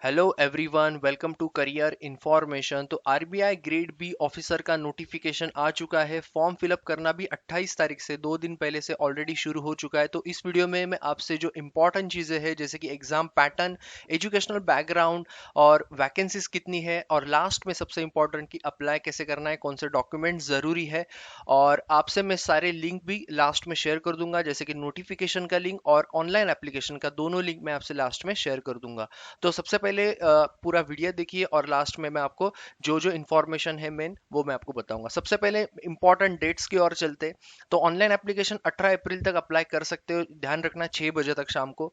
Hello everyone, welcome to career information. तो RBI grade B officer का notification आ चुका है। फॉर्म फिलअप करना भी 28 तारीख से 2 दिन पहले से ऑलरेडी शुरू हो चुका है। तो इस वीडियो में मैं आपसे जो इंपॉर्टेंट चीज़ें हैं जैसे कि एग्जाम पैटर्न, एजुकेशनल बैकग्राउंड और वैकेंसीज कितनी है, और लास्ट में सबसे इंपॉर्टेंट कि अप्लाई कैसे करना है, कौन से डॉक्यूमेंट ज़रूरी है, और आपसे मैं सारे लिंक भी लास्ट में शेयर कर दूंगा, जैसे कि नोटिफिकेशन का लिंक और ऑनलाइन एप्लीकेशन का दोनों लिंक मैं आपसे लास्ट में शेयर कर दूंगा। तो सबसे पहले पूरा वीडियो देखिए और लास्ट में मैं आपको जो जो इन्फॉर्मेशन है मेन वो मैं आपको बताऊंगा। सबसे पहले इंपॉर्टेंट डेट्स की ओर चलते। तो ऑनलाइन एप्लीकेशन 18 अप्रैल तक अप्लाई कर सकते हो, ध्यान रखना 6 बजे तक शाम को।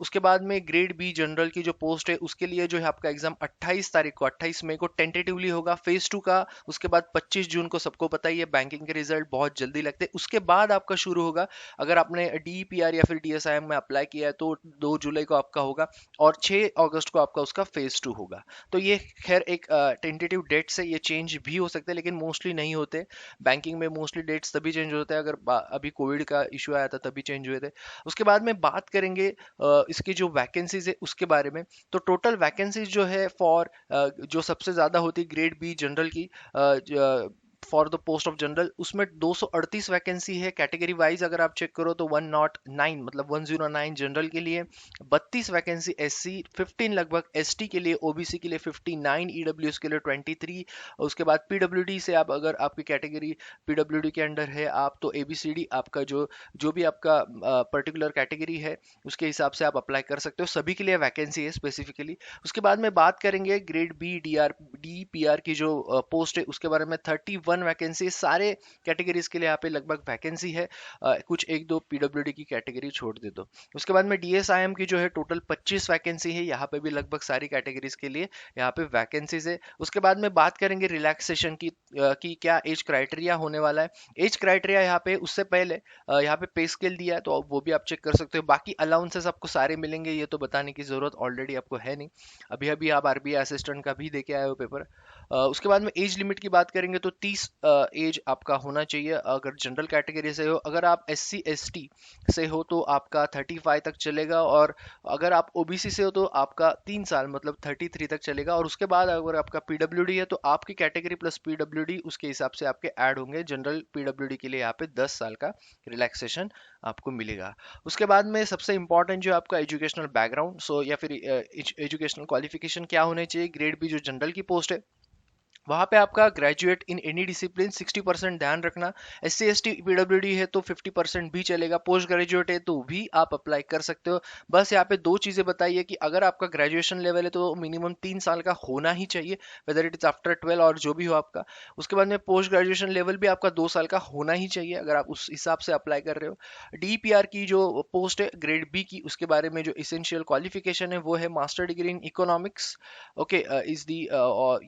उसके बाद में ग्रेड बी जनरल की जो पोस्ट है उसके लिए जो है आपका एग्जाम 28 तारीख को, 28 मई को टेंटेटिवली होगा फेज 2 का। उसके बाद 25 जून को, सबको पता ही है बैंकिंग के रिजल्ट बहुत जल्दी लगते हैं। उसके बाद आपका शुरू होगा, अगर आपने डीईपीआर या फिर डीएसआईएम में अप्लाई किया है तो 2 जुलाई को आपका होगा, और 6 अगस्त को आपका उसका फेज 2 होगा। तो ये खैर एक टेंटेटिव डेट से ये चेंज भी हो सकते हैं, लेकिन मोस्टली नहीं होते। बैंकिंग में मोस्टली डेट्स तभी चेंज होते हैं अगर अभी कोविड का इशू आया था तभी चेंज हुए थे। उसके बाद में बात करेंगे इसकी जो वैकेंसीज है उसके बारे में। तो टोटल वैकेंसीज जो है फॉर जो सबसे ज्यादा होती है ग्रेड बी जनरल की, for the post of general, उसमें 238 वैकेंसी है। कैटेगरी वाइज अगर आप चेक करो तो 109, मतलब 109 जनरल के लिए, 32 वैकेंसी एससी, 15 लगभग एसटी के लिए, ओबीसी के लिए 59, ईडब्ल्यूएस के लिए 23। उसके बाद पीडब्ल्यूडी से आप, अगर आपकी कैटेगरी पीडब्ल्यूडी के अंडर है आप, तो एबीसीडी आपका जो जो भी आपका पर्टिकुलर कैटेगरी है उसके हिसाब से आप अप्लाई कर सकते हो। सभी के लिए वैकेंसी है स्पेसिफिकली। उसके बाद में बात करेंगे grade B D P R की जो पोस्ट है उसके बारे में। 31 वैकेंसी सारे कैटेगरीज के लिए यहाँ पे लगभग वैकेंसी है। कुछ एक दो पीडब्ल्यूडी की कैटेगरी छोड़ दे दो। उसके बाद में डीएसआईएम की जो है टोटल 25 वैकेंसी है, यहाँ पे भी लगभग सारी कैटेगरीज के लिए यहाँ पे वैकेंसीज है। उसके बाद में बात करेंगे रिलैक्सेशन की क्या एज क्राइटेरिया होने वाला है। एज क्राइटेरिया यहाँ पे उससे पहले यहाँ पे पे स्केल दिया है तो वो भी आप चेक कर सकते हो। बाकी अलाउंसेस आपको सारे मिलेंगे, ये तो बताने की जरूरत ऑलरेडी आपको है नहीं। अभी अभी आप आरबीआई असिस्टेंट का भी देके आए हो पेपर। उसके बाद में एज लिमिट की बात करेंगे तो 30 एज आपका होना चाहिए अगर जनरल कैटेगरी से हो। अगर आप एस सी एस टी से हो तो आपका 35 तक चलेगा, और अगर आप ओबीसी से हो तो आपका 3 साल मतलब 33 तक चलेगा। और उसके बाद अगर आपका पीडब्ल्यूडी है तो आपकी कैटेगरी प्लस पीडब्ल्यूडी उसके हिसाब से आपके ऐड होंगे। जनरल पीडब्ल्यूडी के लिए यहाँ पे 10 साल का रिलैक्सेशन आपको मिलेगा। उसके बाद में सबसे इंपॉर्टेंट जो आपका एजुकेशनल बैकग्राउंड सो या फिर एजुकेशनल क्वालिफिकेशन क्या होने चाहिए। ग्रेड बी जो जनरल की पोस्ट है वहां पे आपका ग्रेजुएट इन एनी डिसिप्लिन 60%, ध्यान रखना। S C S T PWD है तो 50% भी चलेगा। पोस्ट ग्रेजुएट है तो भी आप अप्लाई कर सकते हो। बस यहाँ पे दो चीजें बताइए कि अगर आपका ग्रेजुएशन लेवल है तो मिनिमम 3 साल का होना ही चाहिए, वेदर इट इज आफ्टर 12 और जो भी हो आपका। उसके बाद में पोस्ट ग्रेजुएशन लेवल भी आपका 2 साल का होना ही चाहिए अगर आप उस हिसाब से अप्लाई कर रहे हो। डीपीआर की जो पोस्ट है ग्रेड बी की, उसके बारे में जो इसेंशियल क्वालिफिकेशन है वो है master degree in economics. Okay, is the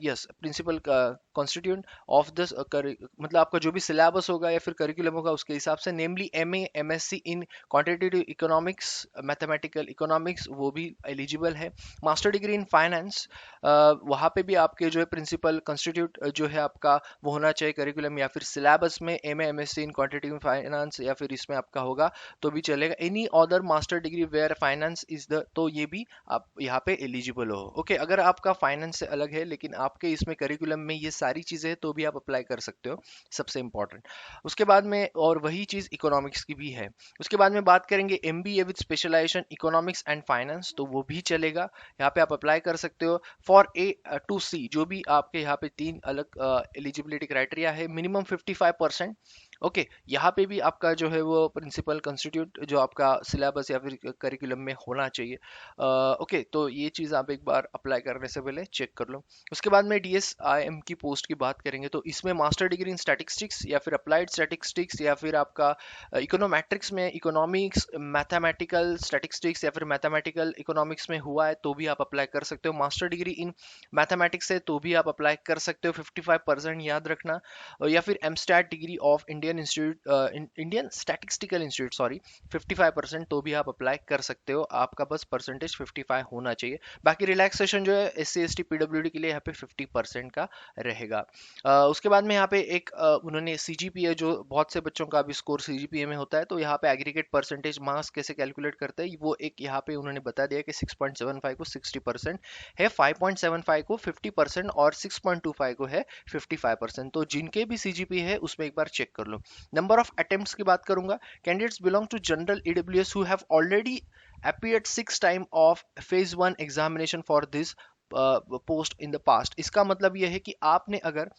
yes principal constituent of this, मतलब आपका जो भी सिलेबस होगा या फिर करिकुलम होगा उसके हिसाब से, namely MA MSc in quantitative economics, mathematical economics, वो भी एलिजिबल है। मास्टर डिग्री इन फाइनेंस, वहाँ पे भी आपके जो है प्रिंसिपल कॉन्स्टिट्यूट जो है आपका वो होना चाहिए करिकुलम या फिर सिलेबस में। MA MSc in quantitative finance या फिर इसमें आपका होगा तो भी चलेगा। Any other master degree where finance is the, तो ये भी आप यहाँ पे एलिजिबल हो। ओके, अगर आपका फाइनेंस से अलग है लेकिन आपके इसमें करिकुलम में ये सारी चीजें हैं तो भी आप अप्लाई कर सकते हो, सबसे इंपॉर्टेंट। उसके बाद में और वही चीज इकोनॉमिक्स की भी है। उसके बाद में बात करेंगे MBA with specialisation economics and finance, तो वो भी चलेगा, यहाँ पे आप अप्लाई कर सकते हो। फॉर ए टू सी, जो भी आपके यहाँ पे 3 अलग एलिजिबिलिटी क्राइटेरिया है। मिनिमम 55%। ओके, यहाँ पे भी आपका जो है वो प्रिंसिपल कंस्टिट्यूट जो आपका सिलेबस या फिर करिकुलम में होना चाहिए। ओके, तो ये चीज़ आप एक बार अप्लाई करने से पहले चेक कर लो। उसके बाद में डीएसआईएम की पोस्ट की बात करेंगे तो इसमें मास्टर डिग्री इन स्टैटिस्टिक्स या फिर अप्लाइड स्टैटिस्टिक्स या फिर आपका इकोनोमेट्रिक्स में, इकोनॉमिक्स मैथमेटिकल स्टैटिस्टिक्स या फिर मैथमेटिकल इकोनॉमिक्स में हुआ है तो भी आप अप्लाई कर सकते हो। मास्टर डिग्री इन मैथमेटिक्स है तो भी आप अप्लाई कर सकते हो, 55% याद रखना। या फिर MStat degree of Indian Indian statistical institute sorry 55%, तो भी आप अप्लाई कर सकते हो। आपका बस परसेंटेज 55 होना चाहिए। बाकी रिलैक्सेशन जो है SC ST PWD के लिए यहाँ पे 50% का रहेगा। उसके बाद में यहाँ पे एक उन्होंने CGPA, जो बहुत से बच्चों का अभी स्कोर CGPA में होता है, तो यहाँ पे एग्रीगेट परसेंटेज मार्क्स कैसे कैलकुलेट करते हैं वो एक यहाँ पे उन्होंने बता दिया कि 6.75 को 60% है, 5.75 को 50% और 6.25 को है 55%। तो जिनके भी CGPA है उसमें एक बार चेक कर लो। नंबर ऑफ अटेम्प्ट्स की बात करूंगा, candidates belong to general EWS who have already appeared 6 times of phase 1 examination for this post in the past. इसका मतलब यह है कि आपने अगर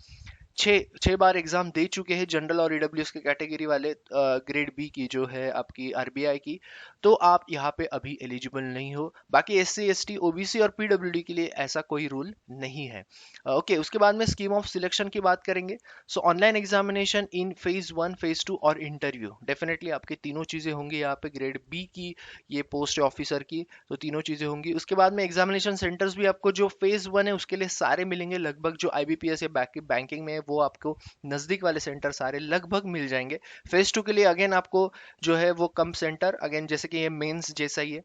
छह बार एग्जाम दे चुके हैं जनरल और EWS के कैटेगरी वाले ग्रेड बी की जो है आपकी RBI की, तो आप यहाँ पे अभी एलिजिबल नहीं हो। बाकी SC ST OBC और PWD के लिए ऐसा कोई रूल नहीं है। ओके, उसके बाद में स्कीम ऑफ सिलेक्शन की बात करेंगे। सो online examination in phase 1 phase 2 और इंटरव्यू, डेफिनेटली आपकी तीनों चीजें होंगी यहाँ पे ग्रेड बी की, ये पोस्ट ऑफिसर की, तो तीनों चीजें होंगी। उसके बाद में एग्जामिनेशन सेंटर्स भी आपको जो फेज 1 है उसके लिए सारे मिलेंगे लगभग, जो IBPS या बैंकिंग में वो आपको नजदीक वाले सेंटर सारे लगभग मिल जाएंगे। फेज 2 के लिए अगेन आपको जो है वो कम सेंटर, अगेन जैसे कि ये मेंस जैसा ही है।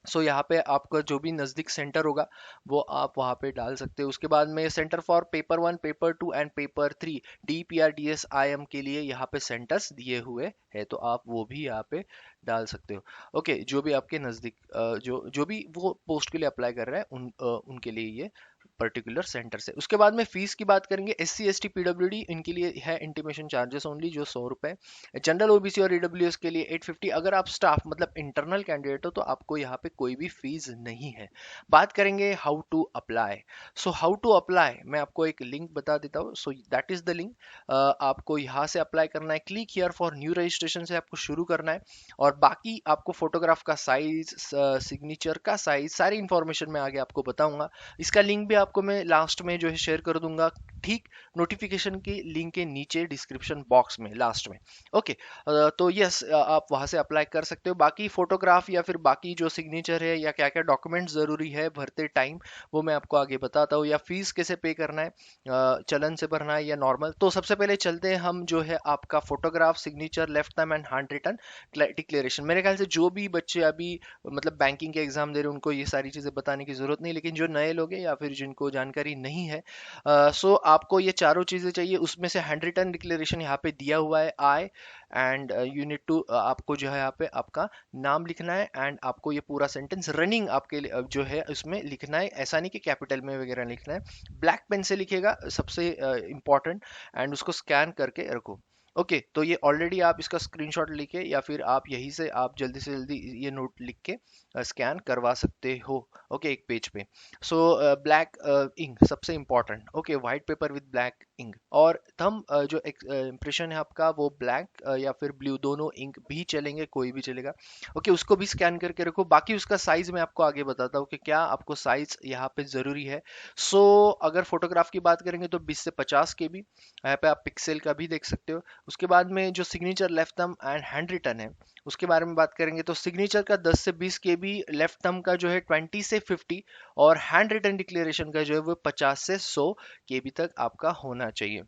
सो यहाँ पे आपका जो भी नज़दीक सेंटर होगा वो आप वहाँ पे डाल सकते हो। उसके बाद में centre for paper 1 paper 2 and paper 3 DPR DS IM के लिए यहाँ पे सेंटर्स दिए हुए है, तो आप वो भी यहाँ पे डाल सकते हो। ओके, जो भी आपके नज़दीक जो जो भी वो पोस्ट के लिए अप्लाई कर रहे हैं उनके लिए ये पर्टिकुलर सेंटर से। उसके बाद में फीस की बात करेंगे, SC ST PWD इनके लिए है इंटीमेशन चार्जेस ओनली जो 100 रुपए, जनरल OBC और EWS के लिए 850। अगर आप स्टाफ मतलब इंटरनल कैंडिडेट हो तो आपको यहाँ पे कोई भी फीस नहीं है। बात करेंगे how to apply. So how to apply मैं आपको एक लिंक बता देता हूँ। So that is the link, आपको यहाँ से अप्लाई करना है, click here for new registration से आपको शुरू करना है, और बाकी आपको फोटोग्राफ का साइज, सिग्नेचर का साइज, सारी इंफॉर्मेशन मैं आगे आपको बताऊंगा। इसका लिंक भी आपको मैं लास्ट में जो है शेयर कर दूंगा, ठीक नोटिफिकेशन के लिंक के नीचे डिस्क्रिप्शन बॉक्स में लास्ट में। ओके, तो यस आप वहां से अप्लाई कर सकते हो। बाकी फोटोग्राफ या फिर बाकी जो सिग्नेचर है या क्या क्या डॉक्यूमेंट जरूरी है भरते टाइम वो मैं आपको आगे बताता हूँ, या फीस कैसे पे करना है, चलन से भरना है या नॉर्मल। तो सबसे पहले चलते हैं हम जो है आपका photograph, signature, left thumb and handwritten declaration. मेरे ख्याल से जो भी बच्चे अभी मतलब बैंकिंग के एग्जाम दे रहे हैं उनको ये सारी चीजें बताने की जरूरत नहीं, लेकिन जो नए लोग हैं या फिर जिनको जानकारी नहीं है, सो आपको ये चारों चीजें चाहिए। उसमें से हैंड रिटन डिक्लेरेशन यहाँ पे दिया हुआ है, आई एंड यू नीड टू, आपको जो है यहाँ पे आपका नाम लिखना है, एंड आपको ये पूरा सेंटेंस रनिंग आपके लिए जो है उसमें लिखना है, ऐसा नहीं कि कैपिटल में वगैरह लिखना है। ब्लैक पेन से लिखेगा सबसे इंपॉर्टेंट, एंड उसको स्कैन करके रखो। ओके, तो ये ऑलरेडी आप इसका स्क्रीनशॉट लेके या फिर आप यहीं से आप जल्दी से जल्दी ये नोट लिख के स्कैन करवा सकते हो। ओके, एक पेज पे। सो ब्लैक इंक सबसे important, okay, white paper with black ink, और थंब जो इम्प्रेशन है आपका वो ब्लैक या फिर ब्लू, दोनों इंक भी चलेंगे, कोई भी चलेगा। ओके, उसको भी स्कैन करके रखो। बाकी उसका साइज मैं आपको आगे बताता हूँ कि क्या आपको साइज यहाँ पे जरूरी है। सो अगर फोटोग्राफ की बात करेंगे तो 20 से 50 KB, यहाँ पे आप पिक्सल का भी देख सकते हो। उसके बाद में जो signature, left thumb and handwritten है उसके बारे में बात करेंगे, तो सिग्नेचर का 10 से 20 KB, लेफ्ट थंब का जो है 20 से 50, और हैंड रिटन डिक्लेरेशन का जो है वो 50 से 100 KB तक आपका होना चाहिए।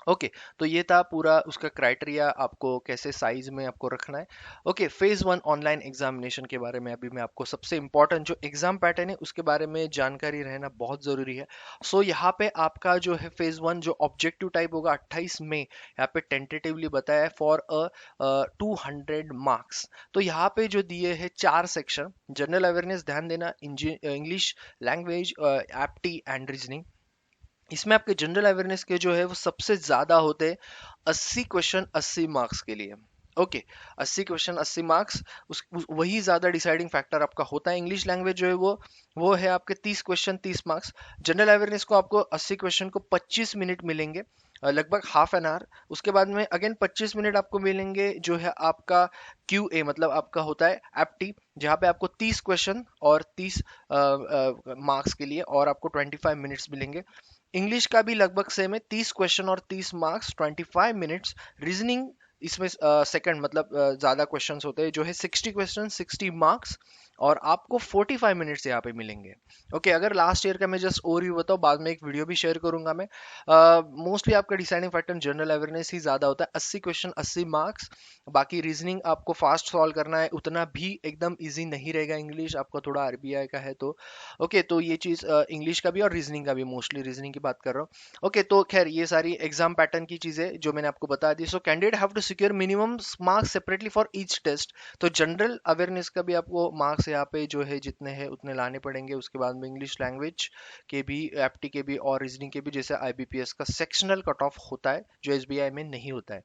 ओके, तो ये था पूरा उसका क्राइटेरिया, आपको कैसे साइज में आपको रखना है। ओके, फेज 1 ऑनलाइन एग्जामिनेशन के बारे में अभी मैं आपको सबसे इंपॉर्टेंट जो एग्जाम पैटर्न है उसके बारे में जानकारी रहना बहुत जरूरी है। सो यहाँ पे आपका जो है फेज 1 जो ऑब्जेक्टिव टाइप होगा 28 मई यहाँ पे टेंटेटिवली बताया है फॉर 200 मार्क्स। तो यहाँ पे जो दिए हैं 4 सेक्शन, जनरल अवेयरनेस ध्यान देना, इंग्लिश लैंग्वेज, एप्टी एंड रीजनिंग। इसमें आपके जनरल अवेयरनेस के जो है वो सबसे ज्यादा होते हैं, 80 क्वेश्चन 80 मार्क्स के लिए। ओके, 80 क्वेश्चन 80 मार्क्स, वही ज्यादा डिसाइडिंग फैक्टर आपका होता है। इंग्लिश लैंग्वेज जो है वो है आपके 30 क्वेश्चन 30 मार्क्स। जनरल अवेयरनेस को आपको 80 क्वेश्चन को 25 मिनट मिलेंगे, लगभग हाफ एन आवर। उसके बाद में अगेन 25 मिनट आपको मिलेंगे जो है आपका QA, मतलब आपका होता है एप्टी, जहाँ पे आपको 30 क्वेश्चन और 30 मार्क्स के लिए, और आपको 25 मिनट्स मिलेंगे। इंग्लिश का भी लगभग सेम है, 30 क्वेश्चन और 30 मार्क्स, 25 मिनट्स। रीजनिंग इसमें सेकंड मतलब ज्यादा क्वेश्चंस होते हैं जो है 60 क्वेश्चन 60 मार्क्स, और आपको 45 मिनट्स यहाँ पे मिलेंगे। ओके, अगर लास्ट ईयर का मैं जस्ट ओवरव्यू बताऊँ, बाद में एक वीडियो भी शेयर करूंगा मैं। मोस्टली आपका डिसाइडिंग फैक्टर जनरल अवेयरनेस ही ज़्यादा होता है, 80 क्वेश्चन 80 मार्क्स। बाकी रीजनिंग आपको फास्ट सॉल्व करना है, उतना भी एकदम ईजी नहीं रहेगा। इंग्लिश आपका थोड़ा आरबीआई का है तो ओके, तो ये चीज़ इंग्लिश का भी और रीजनिंग का भी, मोस्टली रीजनिंग की बात कर रहा हूँ। ओके, तो खैर ये सारी एग्जाम पैटर्न की चीज़ें जो मैंने आपको बता दी। So candidate have to secure minimum marks separately for each test. तो जनरल अवेयरनेस का भी आपको मार्क्स यहाँ पे जो है जितने हैं उतने लाने पड़ेंगे। उसके बाद में इंग्लिश लैंग्वेज के भी, एप्टी के भी और रीजनिंग के भी, जैसे आईबीपीएस का सेक्शनल कट ऑफ होता है जो एसबीआई में नहीं होता है।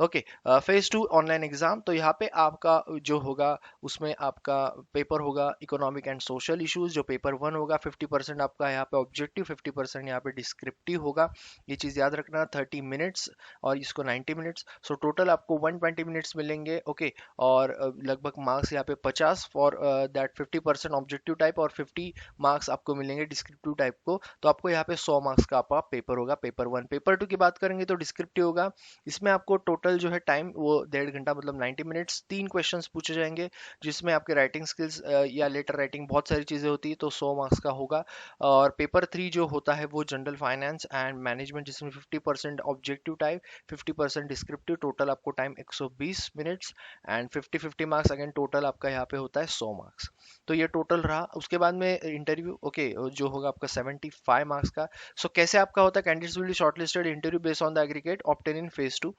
Okay, phase 2 online exam. तो यहाँ पे आपका जो होगा उसमें आपका पेपर होगा इकोनॉमिक एंड सोशल इश्यूज। जो पेपर 1 होगा 50% आपका यहाँ पे ऑब्जेक्टिव, 50% यहाँ पे डिस्क्रिप्टिव होगा। ये चीज़ याद रखना, 30 मिनट्स और इसको 90 मिनट्स। सो टोटल आपको 120 मिनट्स मिलेंगे। ओके, और लगभग मार्क्स यहाँ पे 50 फॉर दैट 50% ऑब्जेक्टिव टाइप, और 50 मार्क्स आपको मिलेंगे डिस्क्रिप्टिव टाइप को। तो आपको यहाँ पे 100 मार्क्स का आपका पेपर होगा पेपर 1। पेपर 2 की बात करेंगे तो डिस्क्रिप्टिव होगा। इसमें आपको टोटल जो है टाइम वो 1.5 घंटा, मतलब 90 मिनट्स। 3 क्वेश्चंस पूछे जाएंगे जिसमें आपके राइटिंग स्किल्स या लेटर राइटिंग, बहुत सारी चीज़ें होती है, तो 100 मार्क्स का होगा। और पेपर 3 जो होता है वो जनरल फाइनेंस एंड मैनेजमेंट, जिसमें 50% ऑब्जेक्टिव टाइप, 50% डिस्क्रिप्टिव। टोटल आपको time 120 minutes and 50-50 marks. Again total आपका यहाँ पे होता है 100 मार्क्स। तो ये टोटल रहा। उसके बाद में इंटरव्यू ओके जो होगा आपका 75 मार्क्स का। सो कैसे आपका होता है, candidates will be shortlisted interview based on the aggregate obtain in phase 2,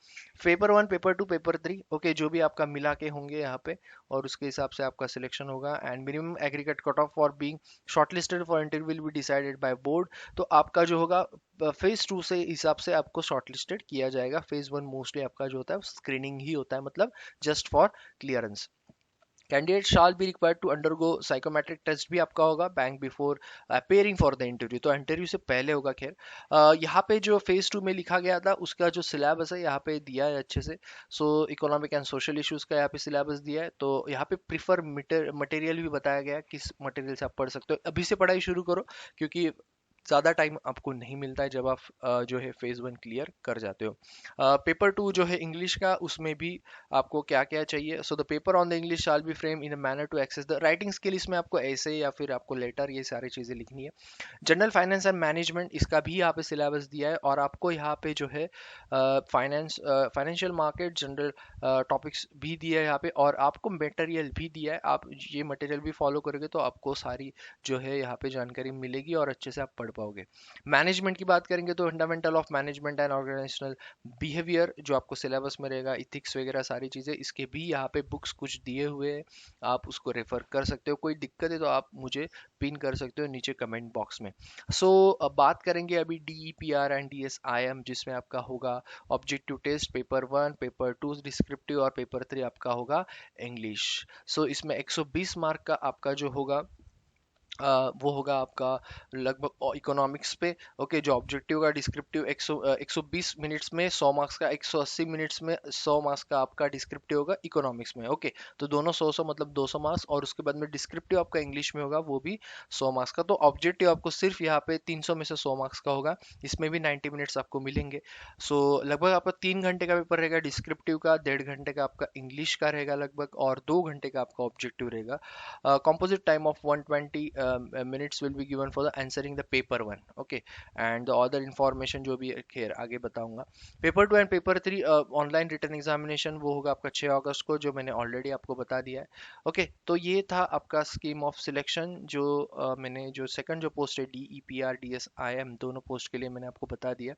paper 1 paper 2 paper 3। Okay, जो भी आपका मिला के होंगे यहाँ पे, और उसके हिसाब से आपका सिलेक्शन होगा। And minimum aggregate cut off for being shortlisted for interview will be decided by board. तो आपका जो होगा फेज 2 से हिसाब से आपको शॉर्टलिस्टेड किया जाएगा। फेज 1 मोस्टली आपका जो होता है स्क्रीनिंग ही होता है, मतलब just for clearance. Candidate shall be required to undergo psychometric test भी आपका होगा bank before appearing for the interview. तो इंटरव्यू से पहले होगा। खैर यहाँ पे जो फेज 2 में लिखा गया था उसका जो सिलेबस है यहाँ पे दिया है अच्छे से। सो इकोनॉमिक एंड सोशल इश्यूज का यहाँ पे सिलेबस दिया है। तो यहाँ पे प्रिफर मटेरियल भी बताया गया है, किस मटेरियल से आप पढ़ सकते हो। अभी से पढ़ाई शुरू करो, क्योंकि ज़्यादा टाइम आपको नहीं मिलता है जब आप जो है फेज 1 क्लियर कर जाते हो। पेपर 2 जो है इंग्लिश का, उसमें भी आपको क्या क्या चाहिए। So the paper on the English shall be frame in a manner to access the writing skill. इसमें आपको ऐसे या फिर आपको लेटर, ये सारी चीज़ें लिखनी है। जनरल फाइनेंस एंड मैनेजमेंट, इसका भी यहाँ पे सिलेबस दिया है। और आपको यहाँ पे जो है फाइनेंशियल मार्केट जनरल टॉपिक्स भी दिया है यहाँ पे, और आपको मटेरियल भी दिया है। आप ये मटेरियल भी फॉलो करोगे तो आपको सारी जो है यहाँ पे जानकारी मिलेगी और अच्छे से आप पढ़ पाओगे। मैनेजमेंट की बात करेंगे तो fundamental of management and organisational behaviour जो आपको सिलेबस में रहेगा, इथिक्स वगैरह सारी चीज़ें, इसके भी यहाँ पे बुक्स कुछ दिए हुए हैं, आप उसको रेफर कर सकते हो। कोई दिक्कत है तो आप मुझे पिन कर सकते हो नीचे कमेंट बॉक्स में। सो बात करेंगे अभी DEPR एंड DSIM, जिसमें आपका होगा objective test paper 1 paper 2 descriptive, और पेपर 3 आपका होगा इंग्लिश। सो इसमें 120 मार्क का आपका जो होगा वो होगा आपका लगभग इकोनॉमिक्स पे। ओके, जो ऑब्जेक्टिव का डिस्क्रिप्टिव 120 मिनट्स में 100 मार्क्स का, 180 मिनट्स में 100 मार्क्स का आपका डिस्क्रिप्टिव होगा इकोनॉमिक्स में। ओके, तो दोनों 100-100 मतलब 200 मार्क्स। और उसके बाद में डिस्क्रिप्टिव आपका इंग्लिश में होगा, वो भी 100 मार्क्स का। तो ऑब्जेक्टिव आपको सिर्फ यहाँ पे 300 में से 100 मार्क्स का होगा। इसमें भी 90 मिनट्स आपको मिलेंगे। सो लगभग आपका 3 घंटे का पेपर रहेगा डिस्क्रिप्टिव का, 1.5 घंटे का आपका इंग्लिश का रहेगा लगभग, और 2 घंटे का आपका ऑब्जेक्टिव रहेगा। Composite time of 120 minutes will be given for the answering the paper 1। Okay, and the other information जो भी है, खैर आगे बताऊंगा। Paper 2 and paper 3 online return examination वो होगा आपका 6 अगस्त को, जो मैंने ऑलरेडी आपको बता दिया है। ओके, तो ये था आपका स्कीम ऑफ सिलेक्शन, जो मैंने जो सेकंड जो पोस्ट है DEPR DSIM, दोनों पोस्ट के लिए मैंने आपको बता दिया।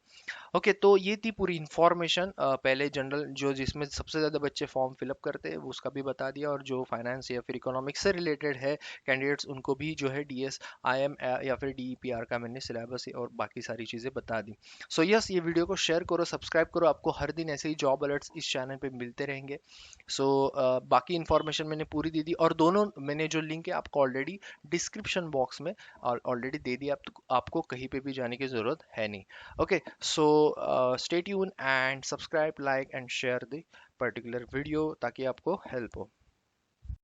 ओके, तो ये थी पूरी इंफॉर्मेशन। पहले जनरल जो जिसमें सबसे ज़्यादा बच्चे फॉर्म फिलअप करते हैं वो उसका भी बता दिया, और जो फाइनेंस या फिर इकोनॉमिक्स से रिलेटेड है कैंडिडेट्स, उनको भी जो है DSIM या फिर DEPR का मैंने सिलेबस और बाकी सारी चीज़ें बता दी। सो यस, ये वीडियो को शेयर करो, सब्सक्राइब करो, आपको हर दिन ऐसे ही जॉब अलर्ट्स इस चैनल पे मिलते रहेंगे। सो बाकी इन्फॉर्मेशन मैंने पूरी दे दी, और दोनों मैंने जो लिंक है आपको ऑलरेडी डिस्क्रिप्शन बॉक्स में ऑलरेडी दे दिया। आपको कहीं पे भी जाने की ज़रूरत है नहीं। Okay, so stay tuned and subscribe, like and share the particular video ताकि आपको help हो।